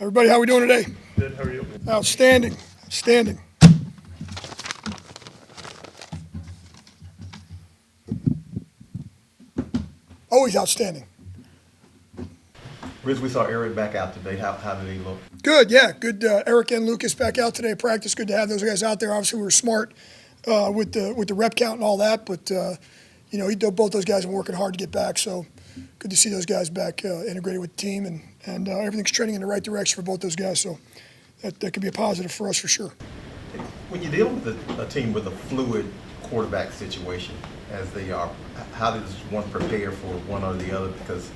Everybody, how we doing today? Good, how are you? Outstanding, outstanding. Always outstanding. Rizzi, we saw Eric back out today. How did he look? Good, yeah, good. Eric and Lucas back out today at practice. Good to have those guys out there. Obviously, we were smart with the rep count and all that, but both those guys are working hard to get back. So good to see those guys back integrated with the team, and everything's trending in the right direction for both those guys. So that could be a positive for us for sure. When you're dealing with a team with a fluid quarterback situation, as they are, how does one prepare for one or the other? Because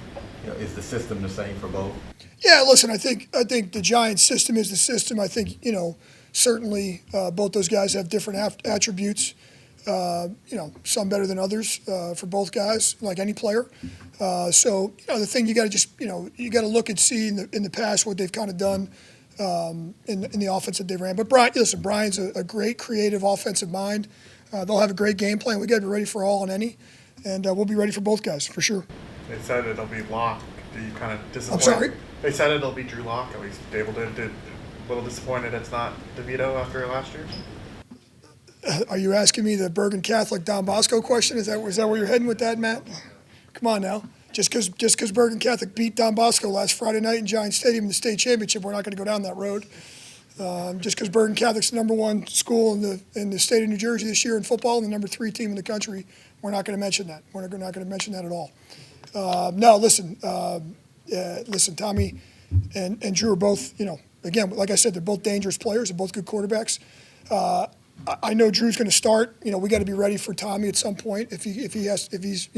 is the system the same for both? Yeah, listen, I think the Giants system is the system. I think certainly both those guys have different attributes. Some better than others for both guys, like any player. So the thing you got to just you got to look and see in the past what they've kind of done in the offense that they ran. But Bryan's a great creative offensive mind. They'll have a great game plan. We got to be ready for all and any, and we'll be ready for both guys for sure. They said it'll be Locke. Are you kind of disappointed? I'm sorry? They said it'll be Drew Locke. At least Dable did. A little disappointed it's not DeVito after last year. Are you asking me the Bergen Catholic Don Bosco question? Is that where you're heading with that, Matt? Come on now. Just because Bergen Catholic beat Don Bosco last Friday night in Giant Stadium in the state championship, we're not going to go down that road. Just because Bergen Catholic's the #1 school in the state of New Jersey this year in football and the #3 team in the country, we're not going to mention that. We're not going to mention that at all. No, listen, Tommy and Drew are both, again, like I said, they're both dangerous players. They're both good quarterbacks. I know Drew's going to start. We got to be ready for Tommy at some point if he's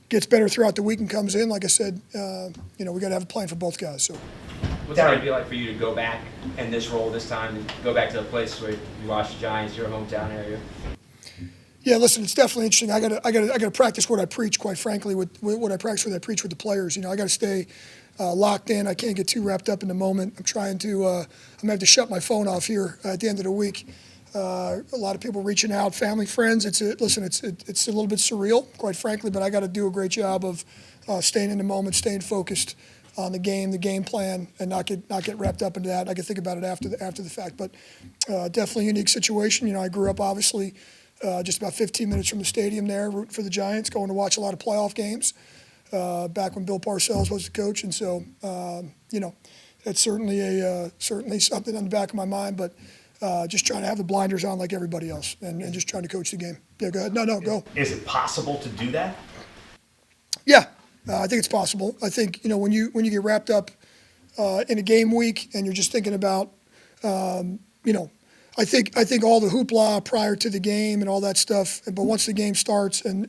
gets better throughout the week and comes in. Like I said, we got to have a plan for both guys. So. What's it going to be like for you to go back in this role this time and go back to the place where you watched the Giants, your hometown area? Yeah, listen, it's definitely interesting. I got to practice what I preach. Quite frankly, with what I practice, what I preach with the players. I got to stay locked in. I can't get too wrapped up in the moment. I'm trying to. I'm gonna have to shut my phone off here at the end of the week. A lot of people reaching out, family, friends. It's a little bit surreal, quite frankly, but I got to do a great job of staying in the moment, staying focused on the game plan, and not get wrapped up into that. I can think about it after the fact, but definitely a unique situation. I grew up obviously just about 15 minutes from the stadium there, rooting for the Giants, going to watch a lot of playoff games back when Bill Parcells was the coach, and so that's certainly something on the back of my mind, but. Just trying to have the blinders on like everybody else and just trying to coach the game. Yeah, go ahead. No, go. Is it possible to do that? Yeah, I think it's possible. I think, when you get wrapped up in a game week and you're just thinking about, I think all the hoopla prior to the game and all that stuff, but once the game starts and,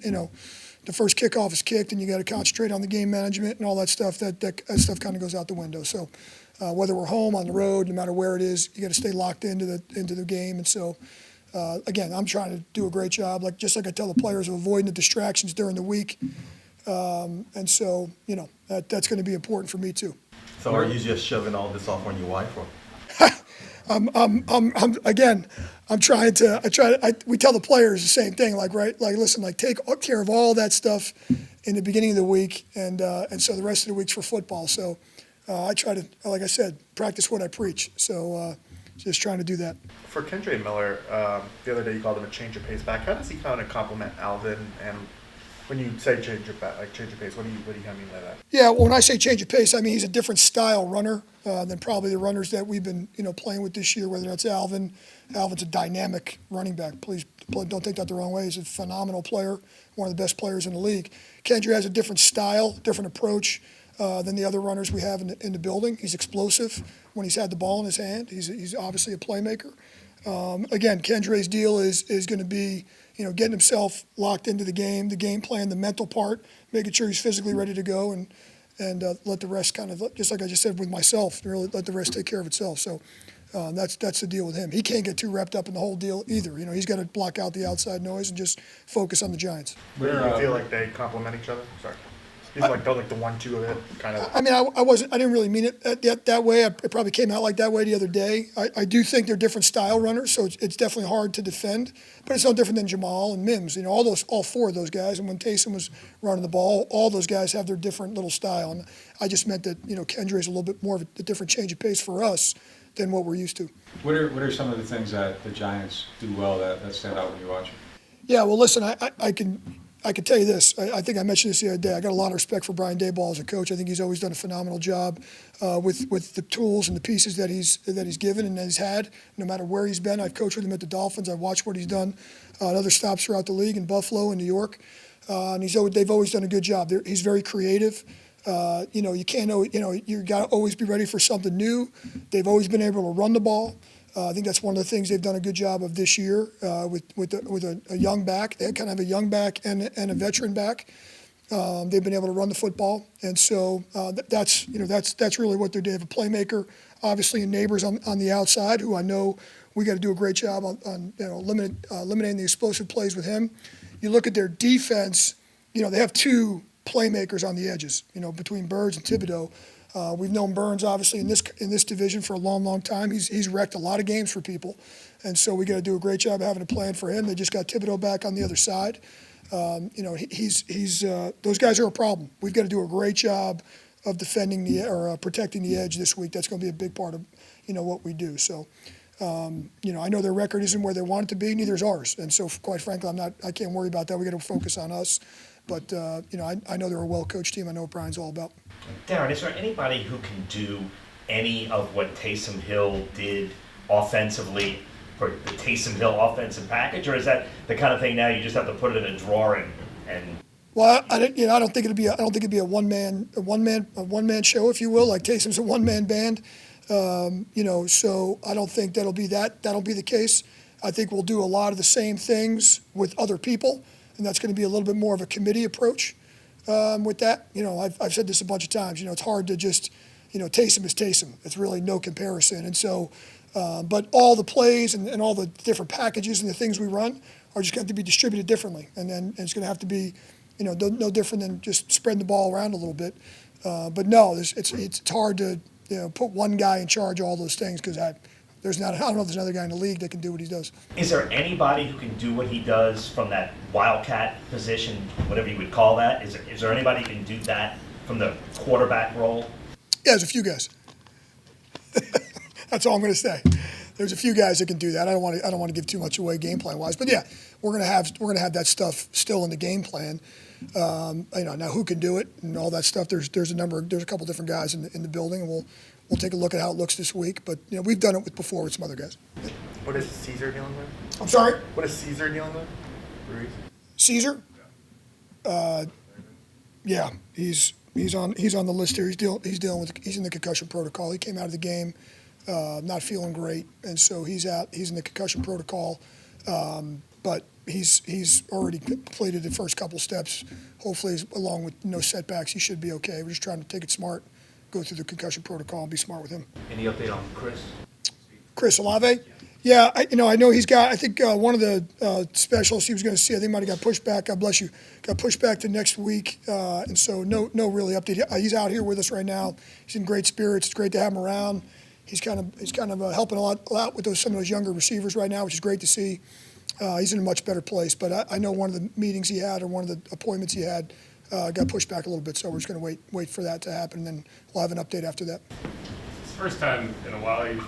the first kickoff is kicked and you got to concentrate on the game management and all that stuff, that stuff kind of goes out the window. So whether we're home, on the road, no matter where it is, you got to stay locked into the game. And so, again, I'm trying to do a great job, just like I tell the players, of avoiding the distractions during the week. And so, that's going to be important for me too. So are you just shoving all this off on your wife, or? I'm trying to. We tell the players the same thing. Listen, take care of all that stuff in the beginning of the week, and so the rest of the week's for football. So I try to, like I said, practice what I preach. So just trying to do that. For Kendre Miller, the other day you called him a change of pace back. How does he kind of complement Alvin? And when you say change of pace, what do you kind of mean by that? Yeah, well, when I say change of pace, I mean he's a different style runner than probably the runners that we've been playing with this year. Whether that's Alvin. Alvin's a dynamic running back. Please don't take that the wrong way. He's a phenomenal player, one of the best players in the league. Kendre has a different style, different approach than the other runners we have in the building. He's explosive when he's had the ball in his hand. He's obviously a playmaker. Again, Kendre's deal is going to be getting himself locked into the game plan, the mental part, making sure he's physically ready to go, and let the rest kind of, just like I just said with myself, really let the rest take care of itself. So that's the deal with him. He can't get too wrapped up in the whole deal either. He's got to block out the outside noise and just focus on the Giants. Where do you feel like they complement each other? Sorry. He's like the 1-2 of it, kind of. I mean, I didn't really mean it that way. It probably came out like that way the other day. I do think they're different style runners, so it's definitely hard to defend. But it's no different than Jamal and Mims. You know, all four of those guys. And when Taysom was running the ball, all those guys have their different little style. And I just meant that, you know, Kendray's a little bit more of a different change of pace for us than what we're used to. What are some of the things that the Giants do well that stand out when you watch? Yeah, well, listen, I can tell you this. I think I mentioned this the other day. I got a lot of respect for Brian Daboll as a coach. I think he's always done a phenomenal job with the tools and the pieces that he's given and that he's had. No matter where he's been, I've coached with him at the Dolphins. I've watched what he's done at other stops throughout the league in Buffalo and New York, and they've always done a good job. He's very creative. You know, you got to always be ready for something new. They've always been able to run the ball. I think that's one of the things they've done a good job of this year with a young back. They kind of have a young back and a veteran back. They've been able to run the football, and so that's really what they're doing. They have a playmaker, obviously, and Neighbors on the outside, who I know we got to do a great job on eliminating the explosive plays with him. You look at their defense. You know, they have two playmakers on the edges. You know, between Birds and Thibodeau. We've known Burns obviously in this division for a long time. He's wrecked a lot of games for people, and so we got to do a great job having a plan for him. They just got Thibodeau back on the other side. You know, he's those guys are a problem. We've got to do a great job of defending protecting the edge this week. That's going to be a big part of what we do. So. I know their record isn't where they want it to be. Neither is ours, and so quite frankly, I can't worry about that. We got to focus on us. But I know they're a well-coached team. I know what Bryan's all about. Darren, is there anybody who can do any of what Taysom Hill did offensively for the Taysom Hill offensive package, or is that the kind of thing now you just have to put it in a drawer and? Well, I don't think it'd be a one man show, if you will. Like Taysom's a one-man band. So I don't think that'll be the case. I think we'll do a lot of the same things with other people, and that's going to be a little bit more of a committee approach with that. You know, I've said this a bunch of times. You know, it's hard to just, Taysom is Taysom. It's really no comparison. And so, but all the plays and all the different packages and the things we run are just going to have to be distributed differently. And then it's going to have to be, no different than just spreading the ball around a little bit. But no, it's hard to, put one guy in charge of all those things because I don't know if there's another guy in the league that can do what he does. Is there anybody who can do what he does from that wildcat position, whatever you would call that? Is there anybody who can do that from the quarterback role? Yeah, there's a few guys. That's all I'm going to say. There's a few guys that can do that. I don't want to give too much away game plan wise, but yeah, we're going to have that stuff still in the game plan. Now who can do it and all that stuff. There's a couple different guys in the building, and we'll take a look at how it looks this week. But we've done it before with some other guys. What is Caesar dealing with? I'm sorry. What is Caesar dealing with? Ruiz? Caesar? Yeah, he's on the list here. He's in the concussion protocol. He came out of the game not feeling great, and so he's out. He's in the concussion protocol, but he's already completed the first couple steps. Hopefully, along with no setbacks, he should be okay. We're just trying to take it smart, go through the concussion protocol, and be smart with him. Any update on Chris? Chris Olave? Yeah, I know he's got. I think one of the specialists he was going to see, I think might have got pushed back. God bless you. Got pushed back to next week, and so no really update. He's out here with us right now. He's in great spirits. It's great to have him around. He's kind of helping a lot with some of those younger receivers right now, which is great to see. He's in a much better place. But I know one of the meetings he had or one of the appointments he had got pushed back a little bit. So we're just going to wait for that to happen, and then we'll have an update after that. It's the first time in a while you've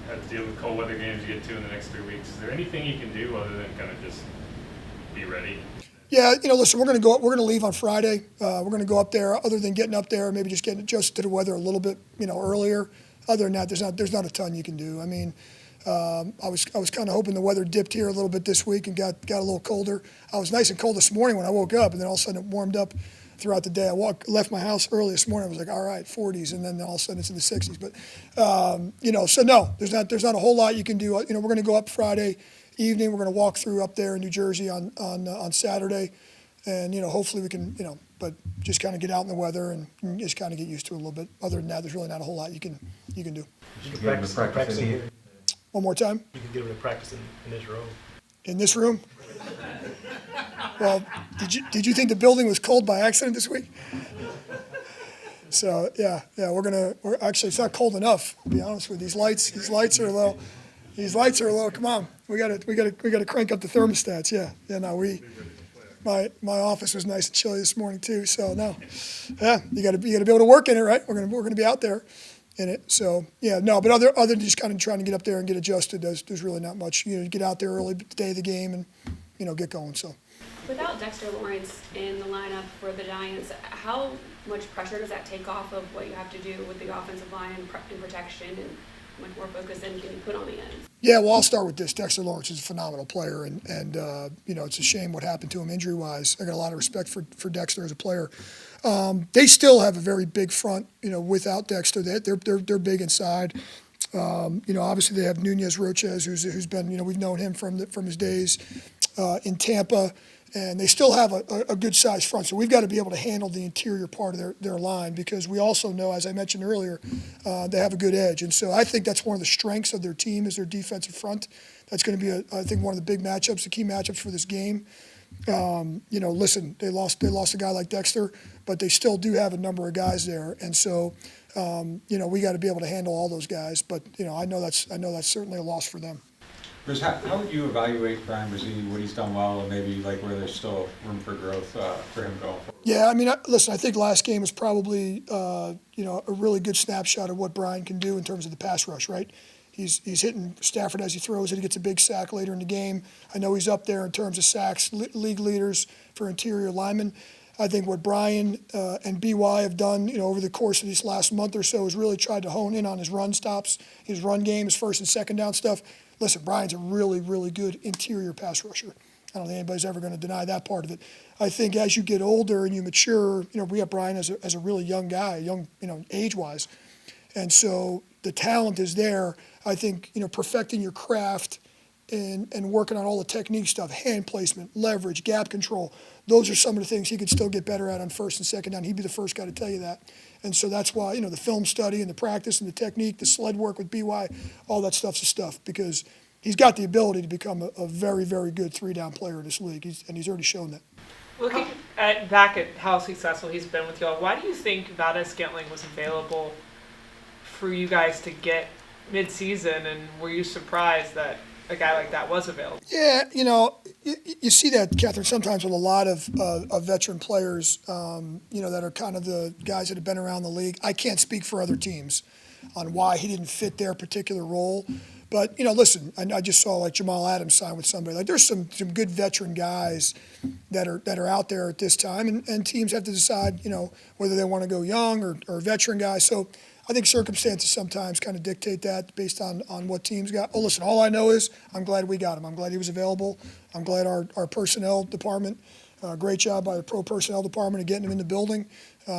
had to deal with cold weather games you get to in the next 3 weeks. Is there anything you can do other than kind of just be ready? Yeah, listen, we're going to leave on Friday. We're going to go up there. Other than getting up there, maybe just getting adjusted to the weather a little bit, earlier. Other than that, there's not a ton you can do. I mean, I was kind of hoping the weather dipped here a little bit this week and got a little colder. I was nice and cold this morning when I woke up, and then all of a sudden it warmed up throughout the day. Left my house early this morning. I was like, all right, 40s, and then all of a sudden it's in the 60s. But so no, there's not a whole lot you can do. We're going to go up Friday evening. We're going to walk through up there in New Jersey on Saturday, and hopefully we can but just kind of get out in the weather and just kind of get used to it a little bit. Other than that, there's really not a whole lot you can do. You can get him to practice in here. One more time. You can get him to practice in this room. In this room? Well, did you think the building was cold by accident this week? So yeah, we're actually, it's not cold enough, to be honest with you. These lights are low. These lights are low. Come on, we gotta crank up the thermostats. Yeah. No, my office was nice and chilly this morning too. So no, yeah, you gotta be able to work in it, right? We're gonna be out there in it. So yeah, no, but other than just kind of trying to get up there and get adjusted, there's really not much. You get out there early the day of the game and get going. So. Without Dexter Lawrence in the lineup for the Giants, how much pressure does that take off of what you have to do with the offensive line and protection, and how much more focus then can you put on the ends? Yeah, well, I'll start with this. Dexter Lawrence is a phenomenal player, and it's a shame what happened to him injury-wise. I got a lot of respect for Dexter as a player. They still have a very big front, without Dexter. They're big inside. Obviously they have Nunez Roches, who's been, we've known him from his days in Tampa. And they still have a good-sized front. So we've got to be able to handle the interior part of their line, because we also know, as I mentioned earlier, they have a good edge. And so I think that's one of the strengths of their team is their defensive front. That's going to be, I think, one of the big matchups, the key matchups for this game. Listen, they lost a guy like Dexter, but they still do have a number of guys there. And so, we got to be able to handle all those guys. But, I know that's certainly a loss for them. Bruce, how would you evaluate Bryan Bresee, what he's done well, and maybe like where there's still room for growth for him going forward? Yeah, listen, I think last game was probably, a really good snapshot of what Bryan can do in terms of the pass rush, right? He's hitting Stafford as he throws it. He gets a big sack later in the game. I know he's up there in terms of sacks, league leaders for interior linemen. I think what Bryan and BY have done, over the course of this last month or so is really tried to hone in on his run stops, his run game, his first and second down stuff. Listen, Bryan's a really, really good interior pass rusher. I don't think anybody's ever going to deny that part of it. I think as you get older and you mature, we have Bryan as a really young guy, age-wise. And so the talent is there. I think, perfecting your craft and working on all the technique stuff, hand placement, leverage, gap control, those are some of the things he could still get better at on first and second down. He'd be the first guy to tell you that. And so that's why, the film study and the practice and the technique, the sled work with BY, all that stuff's the stuff, because he's got the ability to become a very, very good three-down player in this league, and he's already shown that. Looking back at how successful he's been with y'all, why do you think Valdez-Scantling was available for you guys to get mid-season, and were you surprised that a guy like that was available? Yeah, you see that, Catherine, sometimes with a lot of veteran players, that are kind of the guys that have been around the league. I can't speak for other teams on why he didn't fit their particular role. But, listen, I just saw like Jamal Adams sign with somebody. Like there's some good veteran guys that are out there at this time, and teams have to decide, whether they want to go young or veteran guys. So I think circumstances sometimes kind of dictate that based on what teams got. Oh, listen, all I know is I'm glad we got him. I'm glad he was available. I'm glad our personnel department, great job by the pro personnel department of getting him in the building.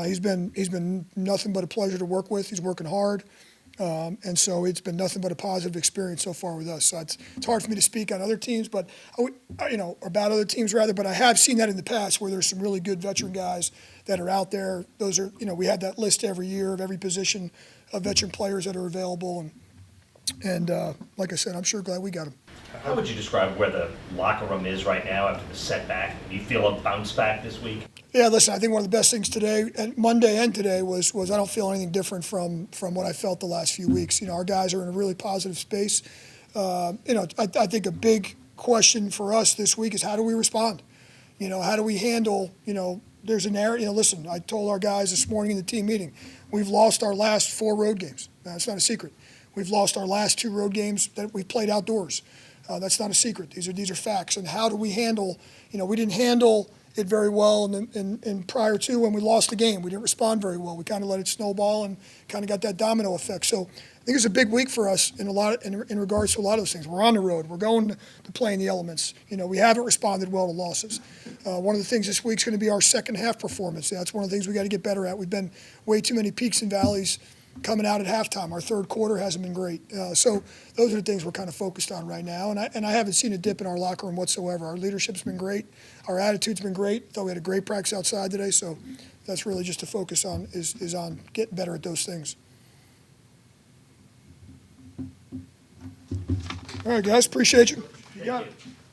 He's been nothing but a pleasure to work with. He's working hard. And so it's been nothing but a positive experience so far with us. So it's hard for me to speak on other teams, but about other teams rather. But I have seen that in the past where there's some really good veteran guys that are out there. Those are, we have that list every year of every position of veteran players that are available. And like I said, I'm sure glad we got them. How would you describe where the locker room is right now after the setback? Do you feel a bounce back this week? Yeah, listen, I think one of the best things today, and Monday and today, was I don't feel anything different from what I felt the last few weeks. Our guys are in a really positive space. I think a big question for us this week is how do we respond? How do we handle, there's an area, listen, I told our guys this morning in the team meeting, we've lost our last 4 road games. That's not a secret. We've lost our last 2 road games that we played outdoors. That's not a secret. These are facts. And how do we handle, we didn't handle it very well in prior to when we lost the game. We didn't respond very well. We kind of let it snowball and kind of got that domino effect. So I think it's a big week for us in regards to a lot of those things. We're on the road. We're going to play in the elements. We haven't responded well to losses. One of the things this week's going to be our second half performance. That's one of the things we got to get better at. We've been way too many peaks and valleys coming out at halftime. Our third quarter hasn't been great. So those are the things we're kind of focused on right now. And I haven't seen a dip in our locker room whatsoever. Our leadership's been great. Our attitude's been great. Thought we had a great practice outside today. So that's really just to focus on is on getting better at those things. All right, guys. Appreciate you. You got it.